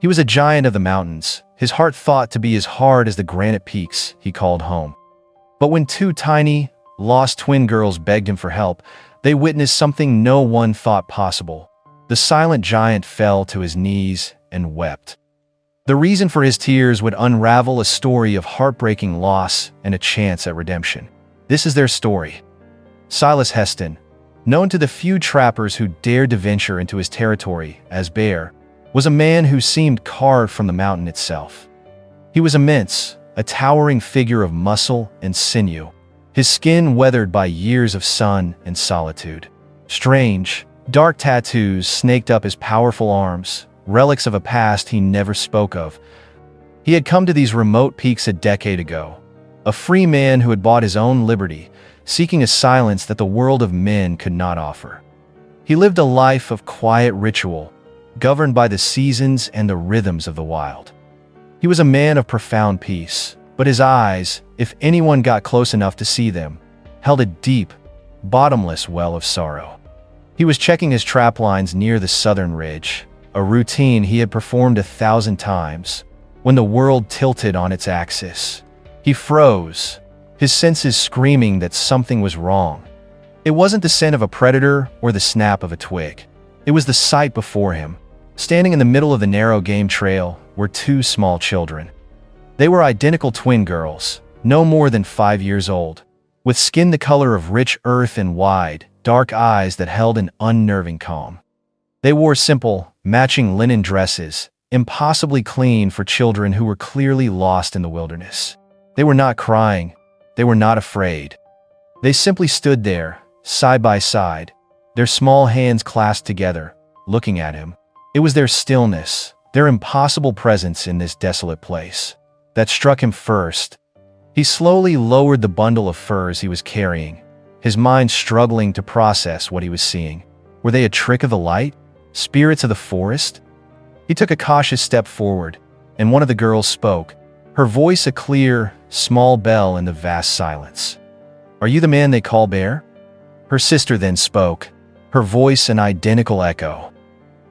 He was a giant of the mountains, his heart thought to be as hard as the granite peaks he called home. But when two tiny, lost twin girls begged him for help, they witnessed something no one thought possible. The silent giant fell to his knees and wept. The reason for his tears would unravel a story of heartbreaking loss and a chance at redemption. This is their story. Silas Heston, known to the few trappers who dared to venture into his territory as bear, was a man who seemed carved from the mountain itself. He was immense, a towering figure of muscle and sinew, his skin weathered by years of sun and solitude. Strange, dark tattoos snaked up his powerful arms, relics of a past he never spoke of. He had come to these remote peaks a decade ago, a free man who had bought his own liberty, seeking a silence that the world of men could not offer. He lived a life of quiet ritual, governed by the seasons and the rhythms of the wild. He was a man of profound peace, but his eyes, if anyone got close enough to see them, held a deep, bottomless well of sorrow. He was checking his trap lines near the southern ridge, a routine he had performed 1,000 times, when the world tilted on its axis. He froze, his senses screaming that something was wrong. It wasn't the scent of a predator or the snap of a twig. It was the sight before him. Standing in the middle of the narrow game trail were two small children. They were identical twin girls, no more than 5 years old, with skin the color of rich earth and wide, dark eyes that held an unnerving calm. They wore simple, matching linen dresses, impossibly clean for children who were clearly lost in the wilderness. They were not crying. They were not afraid. They simply stood there, side by side, their small hands clasped together, looking at him. It was their stillness, their impossible presence in this desolate place, that struck him first. He slowly lowered the bundle of furs he was carrying, his mind struggling to process what he was seeing. Were they a trick of the light? Spirits of the forest? He took a cautious step forward, and one of the girls spoke, her voice a clear, small bell in the vast silence. "Are you the man they call Bear?" Her sister then spoke, her voice an identical echo.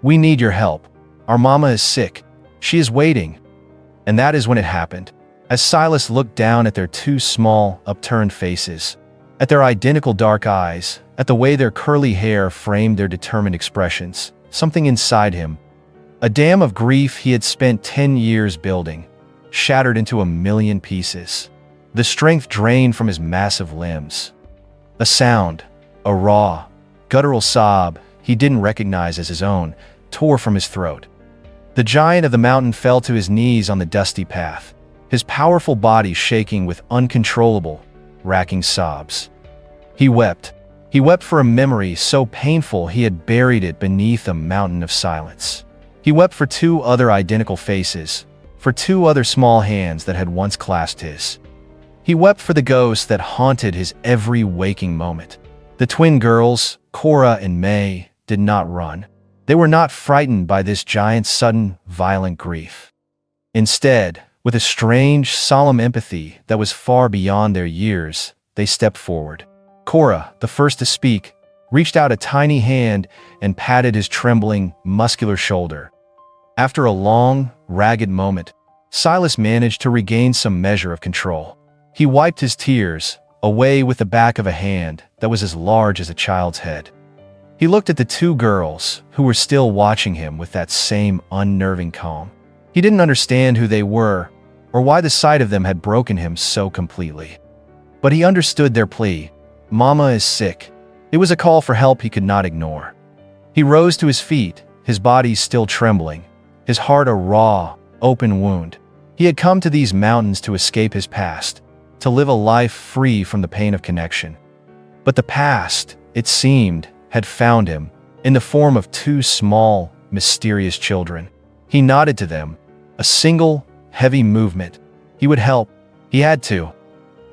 "We need your help. Our mama is sick. She is waiting." And that is when it happened. As Silas looked down at their two small, upturned faces, at their identical dark eyes, at the way their curly hair framed their determined expressions, something inside him, a dam of grief he had spent 10 years building, shattered into a million pieces. The strength drained from his massive limbs. A sound, a raw, guttural sob he didn't recognize as his own, tore from his throat. The giant of the mountain fell to his knees on the dusty path, his powerful body shaking with uncontrollable, racking sobs. He wept. He wept for a memory so painful he had buried it beneath a mountain of silence. He wept for two other identical faces, for two other small hands that had once clasped his. He wept for the ghosts that haunted his every waking moment. The twin girls, Cora and May, did not run. They were not frightened by this giant's sudden, violent grief. Instead, with a strange, solemn empathy that was far beyond their years, they stepped forward. Cora, the first to speak, reached out a tiny hand and patted his trembling, muscular shoulder. After a long, ragged moment, Silas managed to regain some measure of control. He wiped his tears away with the back of a hand that was as large as a child's head. He looked at the two girls, who were still watching him with that same unnerving calm. He didn't understand who they were, or why the sight of them had broken him so completely. But he understood their plea. "Mama is sick." It was a call for help he could not ignore. He rose to his feet, his body still trembling, his heart a raw, open wound. He had come to these mountains to escape his past, to live a life free from the pain of connection. But the past, it seemed, had found him, in the form of two small, mysterious children. He nodded to them, a single, heavy movement. He would help. He had to.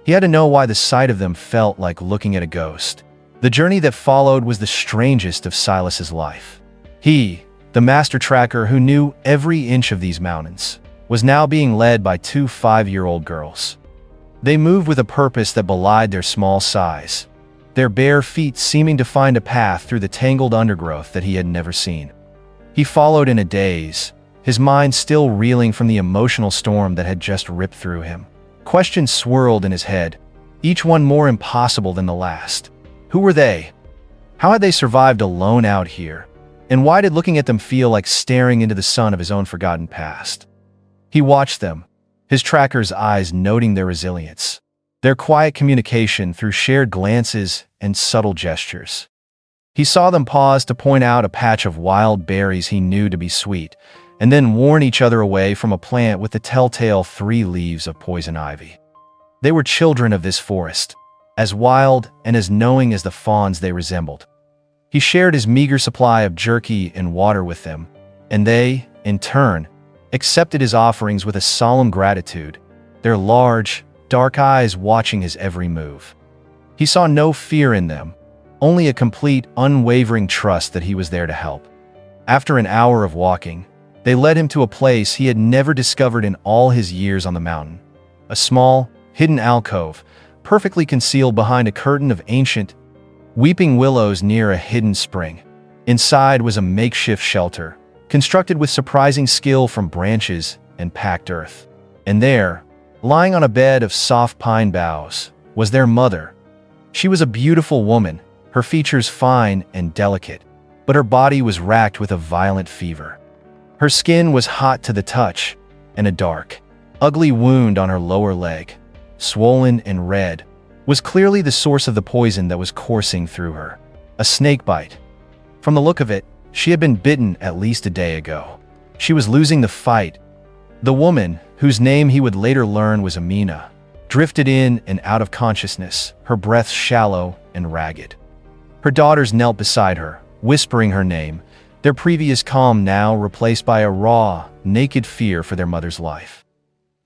He had to know why the sight of them felt like looking at a ghost. The journey that followed was the strangest of Silas's life. He, the master tracker who knew every inch of these mountains, was now being led by two 5-year-old girls. They moved with a purpose that belied their small size, their bare feet seeming to find a path through the tangled undergrowth that he had never seen. He followed in a daze, his mind still reeling from the emotional storm that had just ripped through him. Questions swirled in his head, each one more impossible than the last. Who were they? How had they survived alone out here? And why did looking at them feel like staring into the sun of his own forgotten past? He watched them, his tracker's eyes noting their resilience, their quiet communication through shared glances and subtle gestures. He saw them pause to point out a patch of wild berries he knew to be sweet, and then warn each other away from a plant with the telltale 3 leaves of poison ivy. They were children of this forest, as wild and as knowing as the fawns they resembled. He shared his meager supply of jerky and water with them, and they, in turn, accepted his offerings with a solemn gratitude, their large, dark eyes watching his every move. He saw no fear in them, only a complete, unwavering trust that he was there to help. After an hour of walking, they led him to a place he had never discovered in all his years on the mountain. A small, hidden alcove, perfectly concealed behind a curtain of ancient, weeping willows near a hidden spring. Inside was a makeshift shelter, constructed with surprising skill from branches and packed earth. And there, lying on a bed of soft pine boughs, was their mother. She was a beautiful woman, her features fine and delicate, but her body was racked with a violent fever. Her skin was hot to the touch, and a dark, ugly wound on her lower leg, swollen and red, was clearly the source of the poison that was coursing through her. A snake bite. From the look of it, she had been bitten at least a day ago. She was losing the fight. The woman, whose name he would later learn was Amina, drifted in and out of consciousness, her breath shallow and ragged. Her daughters knelt beside her, whispering her name, their previous calm now replaced by a raw, naked fear for their mother's life.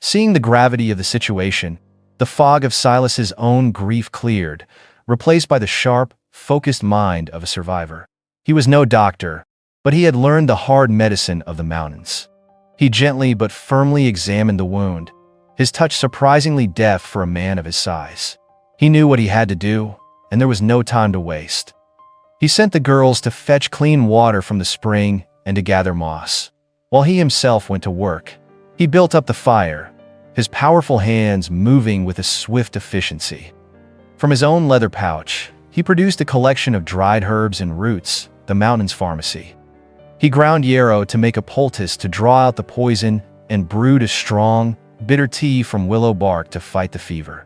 Seeing the gravity of the situation, the fog of Silas's own grief cleared, replaced by the sharp, focused mind of a survivor. He was no doctor, but he had learned the hard medicine of the mountains. He gently but firmly examined the wound, his touch surprisingly deft for a man of his size. He knew what he had to do, and there was no time to waste. He sent the girls to fetch clean water from the spring and to gather moss, while he himself went to work. He built up the fire, his powerful hands moving with a swift efficiency. From his own leather pouch, he produced a collection of dried herbs and roots, the mountain's pharmacy. He ground yarrow to make a poultice to draw out the poison and brewed a strong, bitter tea from willow bark to fight the fever.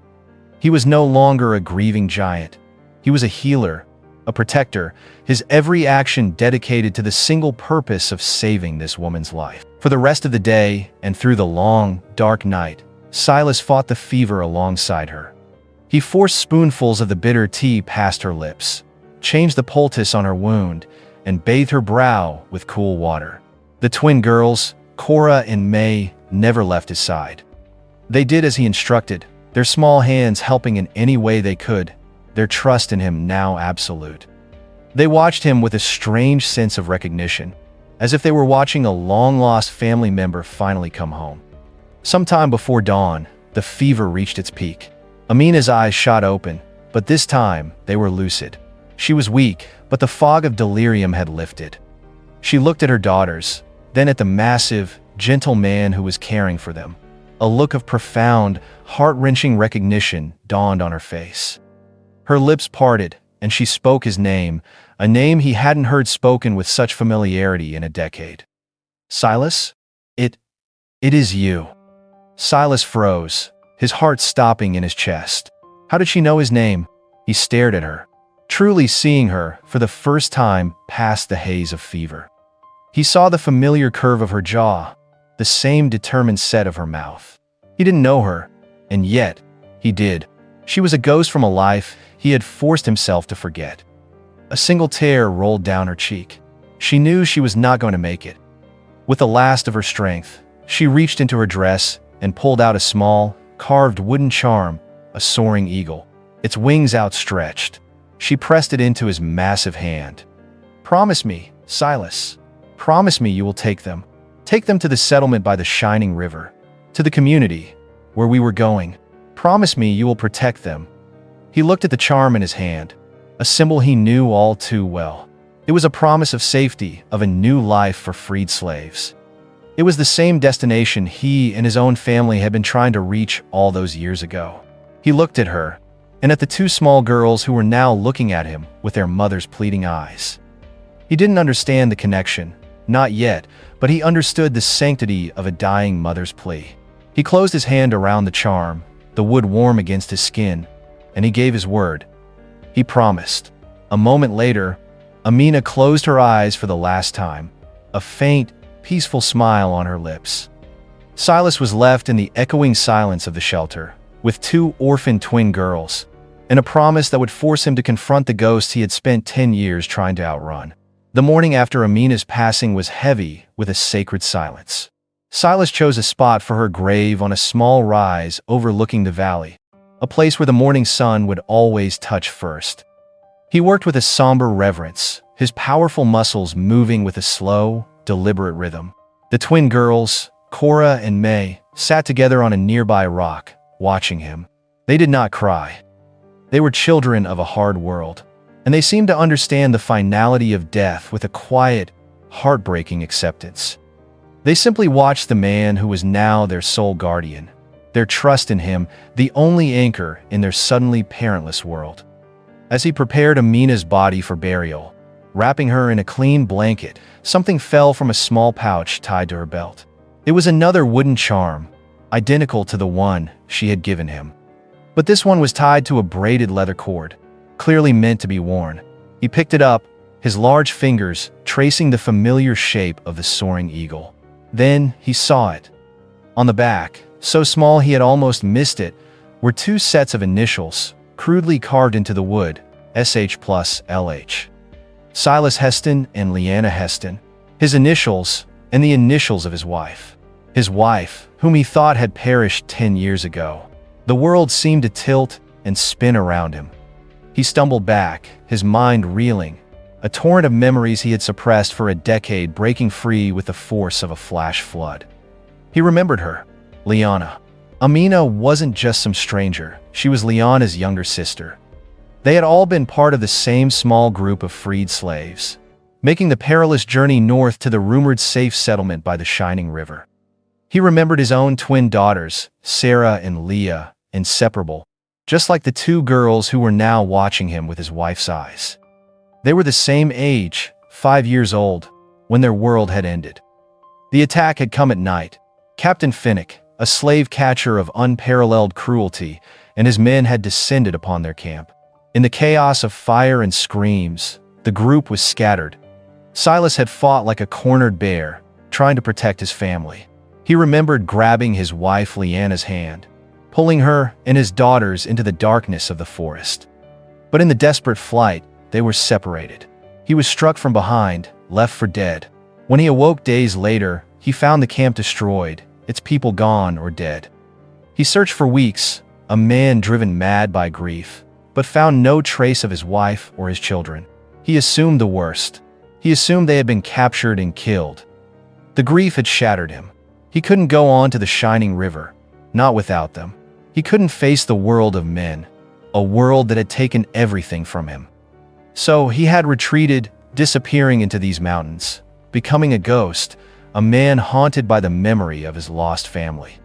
He was no longer a grieving giant. He was a healer, a protector, his every action dedicated to the single purpose of saving this woman's life. For the rest of the day and through the long, dark night, Silas fought the fever alongside her. He forced spoonfuls of the bitter tea past her lips, changed the poultice on her wound, and bathed her brow with cool water. The twin girls, Cora and May, never left his side. They did as he instructed, their small hands helping in any way they could, their trust in him now absolute. They watched him with a strange sense of recognition, as if they were watching a long-lost family member finally come home. Sometime before dawn, the fever reached its peak. Amina's eyes shot open, but this time they were lucid. She was weak, but the fog of delirium had lifted. She looked at her daughters, then at the massive, gentle man who was caring for them. A look of profound, heart-wrenching recognition dawned on her face. Her lips parted, and she spoke his name, a name he hadn't heard spoken with such familiarity in a decade. Silas? It is you. Silas froze, his heart stopping in his chest. How did she know his name? He stared at her, truly seeing her, for the first time, past the haze of fever. He saw the familiar curve of her jaw, the same determined set of her mouth. He didn't know her, and yet, he did. She was a ghost from a life he had forced himself to forget. A single tear rolled down her cheek. She knew she was not going to make it. With the last of her strength, she reached into her dress and pulled out a small, carved wooden charm, a soaring eagle, its wings outstretched. She pressed it into his massive hand. "Promise me, Silas. Promise me you will take them. Take them to the settlement by the shining river, to the community, where we were going. Promise me you will protect them." He looked at the charm in his hand, a symbol he knew all too well. It was a promise of safety, of a new life for freed slaves. It was the same destination he and his own family had been trying to reach all those years ago. He looked at her, and at the two small girls who were now looking at him with their mother's pleading eyes. He didn't understand the connection, not yet, but he understood the sanctity of a dying mother's plea. He closed his hand around the charm, the wood warm against his skin, and he gave his word. He promised. A moment later, Amina closed her eyes for the last time, a faint, peaceful smile on her lips. Silas was left in the echoing silence of the shelter, with two orphaned twin girls, and a promise that would force him to confront the ghost he had spent 10 years trying to outrun. The morning after Amina's passing was heavy with a sacred silence. Silas chose a spot for her grave on a small rise overlooking the valley, a place where the morning sun would always touch first. He worked with a somber reverence, his powerful muscles moving with a slow, deliberate rhythm. The twin girls, Cora and May, sat together on a nearby rock, watching him. They did not cry. They were children of a hard world, and they seemed to understand the finality of death with a quiet, heartbreaking acceptance. They simply watched the man who was now their sole guardian, their trust in him, the only anchor in their suddenly parentless world. As he prepared Amina's body for burial, wrapping her in a clean blanket, something fell from a small pouch tied to her belt. It was another wooden charm, identical to the one she had given him. But this one was tied to a braided leather cord, clearly meant to be worn. He picked it up, his large fingers tracing the familiar shape of the soaring eagle. Then he saw it. On the back, so small he had almost missed it, were two sets of initials, crudely carved into the wood, SH plus LH. Silas Heston and Leanna Heston, his initials and the initials of his wife. His wife, whom he thought had perished 10 years ago. The world seemed to tilt and spin around him. He stumbled back, his mind reeling, a torrent of memories he had suppressed for a decade breaking free with the force of a flash flood. He remembered her, Liana. Amina wasn't just some stranger, she was Liana's younger sister. They had all been part of the same small group of freed slaves, making the perilous journey north to the rumored safe settlement by the shining river. He remembered his own twin daughters, Sarah and Leah, inseparable, just like the two girls who were now watching him with his wife's eyes. They were the same age, 5 years old, when their world had ended. The attack had come at night. Captain Finnick, a slave catcher of unparalleled cruelty, and his men had descended upon their camp. In the chaos of fire and screams, the group was scattered. Silas had fought like a cornered bear, trying to protect his family. He remembered grabbing his wife Leanna's hand, pulling her and his daughters into the darkness of the forest. But in the desperate flight, they were separated. He was struck from behind, left for dead. When he awoke days later, he found the camp destroyed, its people gone or dead. He searched for weeks, a man driven mad by grief, but found no trace of his wife or his children. He assumed the worst. He assumed they had been captured and killed. The grief had shattered him. He couldn't go on to the shining river, not without them. He couldn't face the world of men, a world that had taken everything from him. So he had retreated, disappearing into these mountains, becoming a ghost, a man haunted by the memory of his lost family.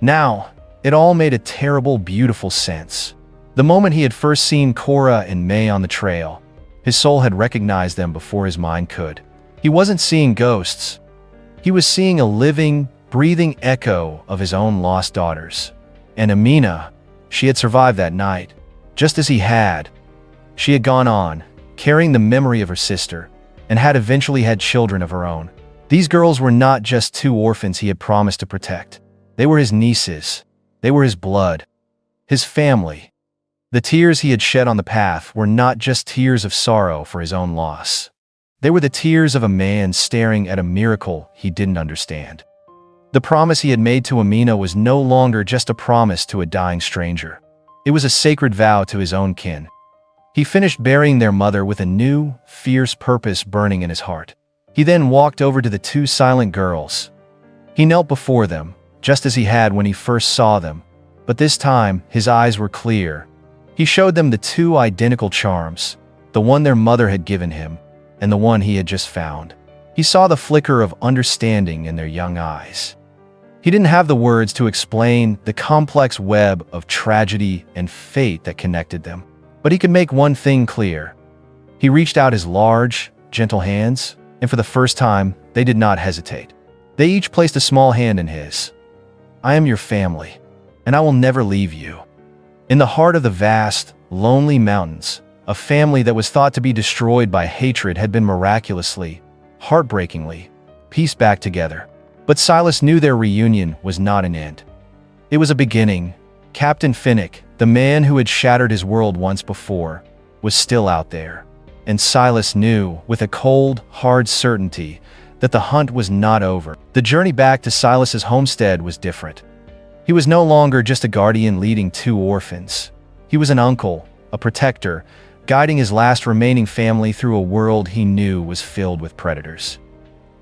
Now, it all made a terrible, beautiful sense. The moment he had first seen Cora and May on the trail, his soul had recognized them before his mind could. He wasn't seeing ghosts. He was seeing a living, breathing echo of his own lost daughters. And Amina, she had survived that night, just as he had. She had gone on, carrying the memory of her sister, and had eventually had children of her own. These girls were not just two orphans he had promised to protect. They were his nieces. They were his blood, his family. The tears he had shed on the path were not just tears of sorrow for his own loss. They were the tears of a man staring at a miracle he didn't understand. The promise he had made to Amina was no longer just a promise to a dying stranger. It was a sacred vow to his own kin. He finished burying their mother with a new, fierce purpose burning in his heart. He then walked over to the two silent girls. He knelt before them, just as he had when he first saw them, but this time his eyes were clear. He showed them the two identical charms, the one their mother had given him, and the one he had just found. He saw the flicker of understanding in their young eyes. He didn't have the words to explain the complex web of tragedy and fate that connected them, but he could make one thing clear. He reached out his large, gentle hands, and for the first time, they did not hesitate. They each placed a small hand in his. "I am your family, and I will never leave you." In the heart of the vast, lonely mountains, a family that was thought to be destroyed by hatred had been miraculously, heartbreakingly, pieced back together. But Silas knew their reunion was not an end. It was a beginning. Captain Finnick, the man who had shattered his world once before, was still out there. And Silas knew, with a cold, hard certainty, that the hunt was not over. The journey back to Silas's homestead was different. He was no longer just a guardian leading 2 orphans. He was an uncle, a protector, guiding his last remaining family through a world he knew was filled with predators.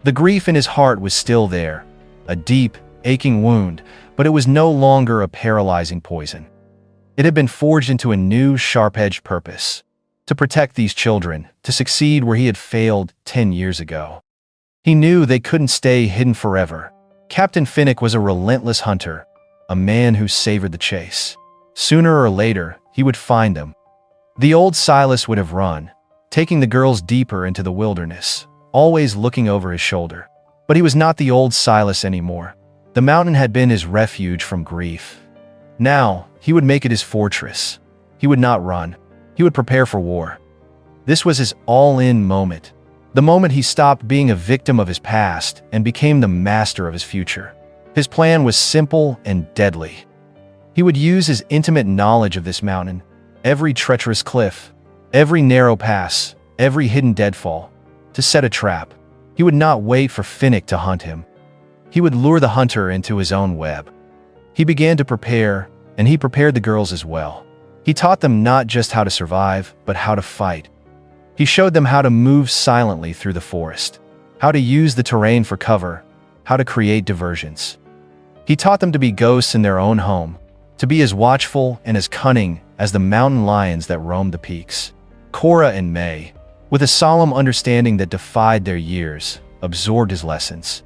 The grief in his heart was still there, a deep, aching wound, but it was no longer a paralyzing poison. It had been forged into a new, sharp-edged purpose: to protect these children, to succeed where he had failed 10 years ago. He knew they couldn't stay hidden forever. Captain Finnick was a relentless hunter, a man who savored the chase. Sooner or later, he would find them. The old Silas would have run, taking the girls deeper into the wilderness, always looking over his shoulder. But he was not the old Silas anymore. The mountain had been his refuge from grief. Now, he would make it his fortress. He would not run. He would prepare for war. This was his all-in moment. The moment he stopped being a victim of his past and became the master of his future. His plan was simple and deadly. He would use his intimate knowledge of this mountain, every treacherous cliff, every narrow pass, every hidden deadfall, to set a trap. He would not wait for Finnick to hunt him. He would lure the hunter into his own web. He began to prepare, and he prepared the girls as well. He taught them not just how to survive, but how to fight. He showed them how to move silently through the forest, how to use the terrain for cover, how to create diversions. He taught them to be ghosts in their own home, to be as watchful and as cunning as the mountain lions that roamed the peaks. Cora and May, with a solemn understanding that defied their years, absorbed his lessons.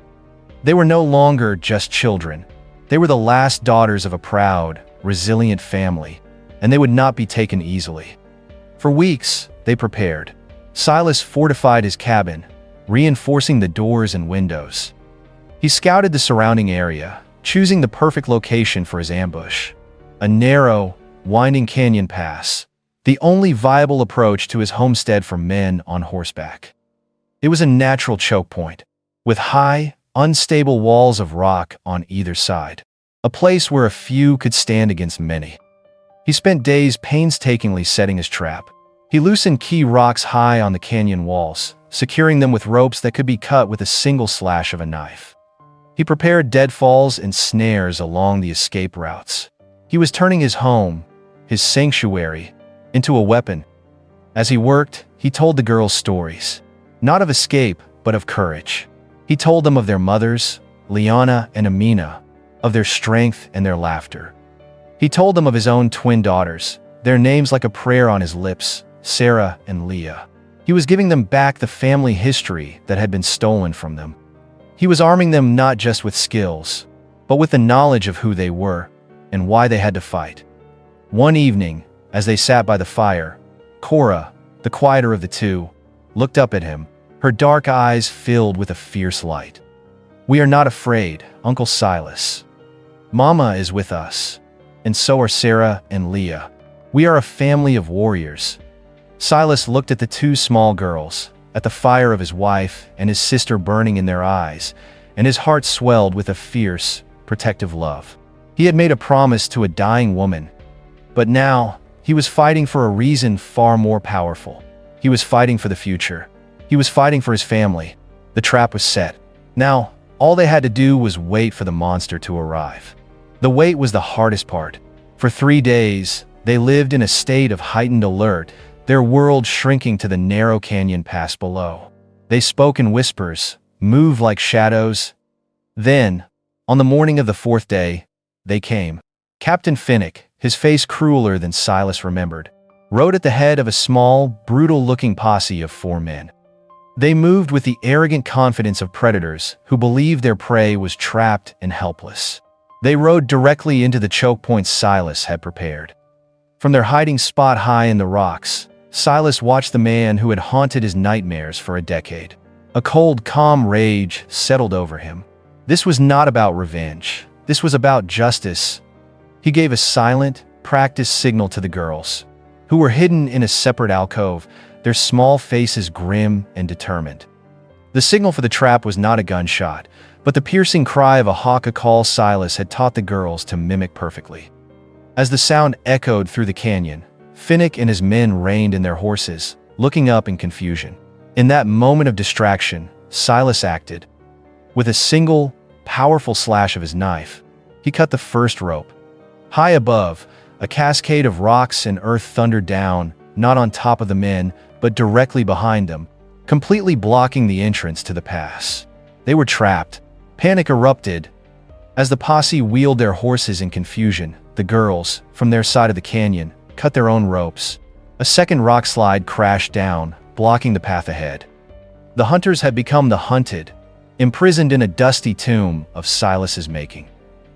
They were no longer just children. They were the last daughters of a proud, resilient family, and they would not be taken easily. For weeks, they prepared. Silas fortified his cabin, reinforcing the doors and windows. He scouted the surrounding area, choosing the perfect location for his ambush. A narrow, winding canyon pass, the only viable approach to his homestead for men on horseback. It was a natural choke point, with high, unstable walls of rock on either side, a place where a few could stand against many. He spent days painstakingly setting his trap. He loosened key rocks high on the canyon walls, securing them with ropes that could be cut with a single slash of a knife. He prepared deadfalls and snares along the escape routes. He was turning his home, his sanctuary, into a weapon. As he worked, he told the girls stories, not of escape, but of courage. He told them of their mothers, Liana and Amina, of their strength and their laughter. He told them of his own twin daughters, their names like a prayer on his lips, Sarah and Leah. He was giving them back the family history that had been stolen from them. He was arming them not just with skills, but with the knowledge of who they were and why they had to fight. One evening, as they sat by the fire, Cora, the quieter of the two, looked up at him, her dark eyes filled with a fierce light. "We are not afraid, Uncle Silas. Mama is with us, and so are Sarah and Leah. We are a family of warriors." Silas looked at the two small girls, at the fire of his wife and his sister burning in their eyes, and his heart swelled with a fierce, protective love. He had made a promise to a dying woman, but now he was fighting for a reason far more powerful. He was fighting for the future. He was fighting for his family. The trap was set. Now, all they had to do was wait for the monster to arrive. The wait was the hardest part. For 3 days, they lived in a state of heightened alert, their world shrinking to the narrow canyon pass below. They spoke in whispers, moved like shadows. Then, on the morning of the 4th day, they came. Captain Finnick, his face crueler than Silas remembered, rode at the head of a small, brutal-looking posse of 4 men. They moved with the arrogant confidence of predators who believed their prey was trapped and helpless. They rode directly into the choke points Silas had prepared. From their hiding spot high in the rocks, Silas watched the man who had haunted his nightmares for a decade. A cold, calm rage settled over him. This was not about revenge. This was about justice. He gave a silent, practiced signal to the girls, who were hidden in a separate alcove, their small faces grim and determined. The signal for the trap was not a gunshot, but the piercing cry of a hawk, a call Silas had taught the girls to mimic perfectly. As the sound echoed through the canyon, Finnick and his men reined in their horses, looking up in confusion. In that moment of distraction, Silas acted. With a single, powerful slash of his knife, he cut the first rope. High above, a cascade of rocks and earth thundered down, not on top of the men, but directly behind them, completely blocking the entrance to the pass. They were trapped. Panic erupted. As the posse wheeled their horses in confusion, the girls, from their side of the canyon, cut their own ropes. A second rock slide crashed down, blocking the path ahead. The hunters had become the hunted, imprisoned in a dusty tomb of Silas's making.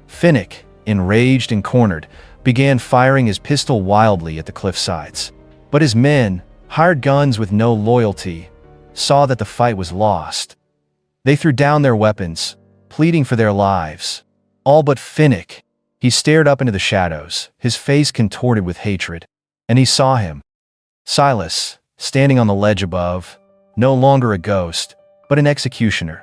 Finnick, enraged and cornered, began firing his pistol wildly at the cliff sides. But his men, hired guns with no loyalty, saw that the fight was lost. They threw down their weapons, pleading for their lives. All but Finnick. He stared up into the shadows, his face contorted with hatred, and he saw him. Silas, standing on the ledge above, no longer a ghost, but an executioner.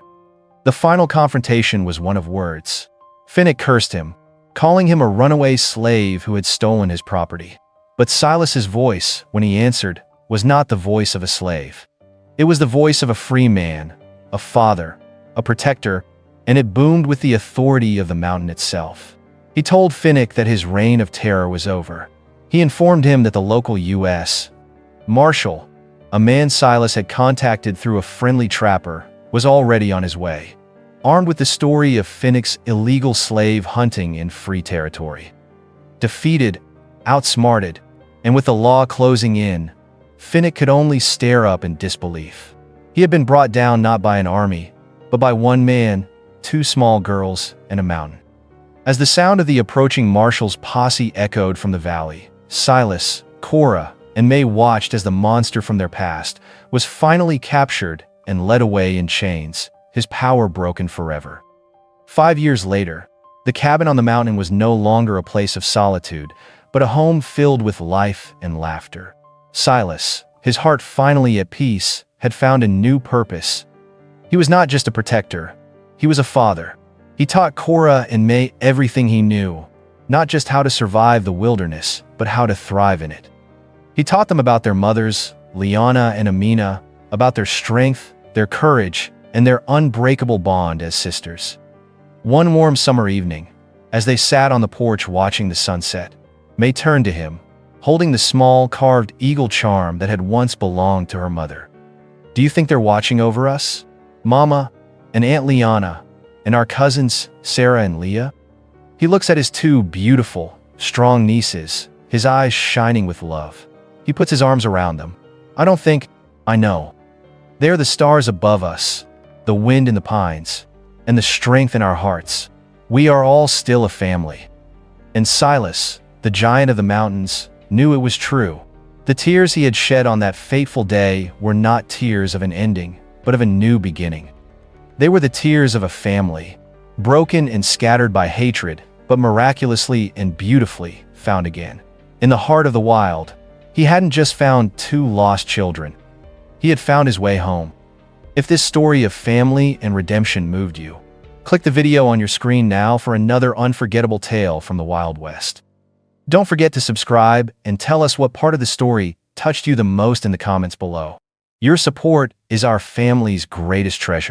The final confrontation was one of words. Finnick cursed him, calling him a runaway slave who had stolen his property. But Silas's voice, when he answered, was not the voice of a slave. It was the voice of a free man, a father, a protector, and it boomed with the authority of the mountain itself. He told Finnick that his reign of terror was over. He informed him that the local U.S. Marshal, a man Silas had contacted through a friendly trapper, was already on his way, armed with the story of Finnick's illegal slave hunting in free territory. Defeated, outsmarted, and with the law closing in, Finnick could only stare up in disbelief. He had been brought down not by an army, but by one man, two small girls, and a mountain. As the sound of the approaching marshal's posse echoed from the valley, Silas, Cora, and May watched as the monster from their past was finally captured and led away in chains, his power broken forever. 5 years later, the cabin on the mountain was no longer a place of solitude, but a home filled with life and laughter. Silas, his heart finally at peace, had found a new purpose. He was not just a protector, he was a father. He taught Cora and May everything he knew, not just how to survive the wilderness, but how to thrive in it. He taught them about their mothers, Liana and Amina, about their strength, their courage, and their unbreakable bond as sisters. One warm summer evening, as they sat on the porch watching the sunset, May turned to him, holding the small carved eagle charm that had once belonged to her mother. "Do you think they're watching over us, Mama, and Aunt Liana, and our cousins, Sarah and Leah?" He looks at his two beautiful, strong nieces, his eyes shining with love. He puts his arms around them. "I don't think, I know. They're the stars above us, the wind in the pines, and the strength in our hearts. We are all still a family." And Silas, the giant of the mountains, knew it was true. The tears he had shed on that fateful day were not tears of an ending, but of a new beginning. They were the tears of a family, broken and scattered by hatred, but miraculously and beautifully found again. In the heart of the wild, he hadn't just found two lost children. He had found his way home. If this story of family and redemption moved you, click the video on your screen now for another unforgettable tale from the Wild West. Don't forget to subscribe and tell us what part of the story touched you the most in the comments below. Your support is our family's greatest treasure.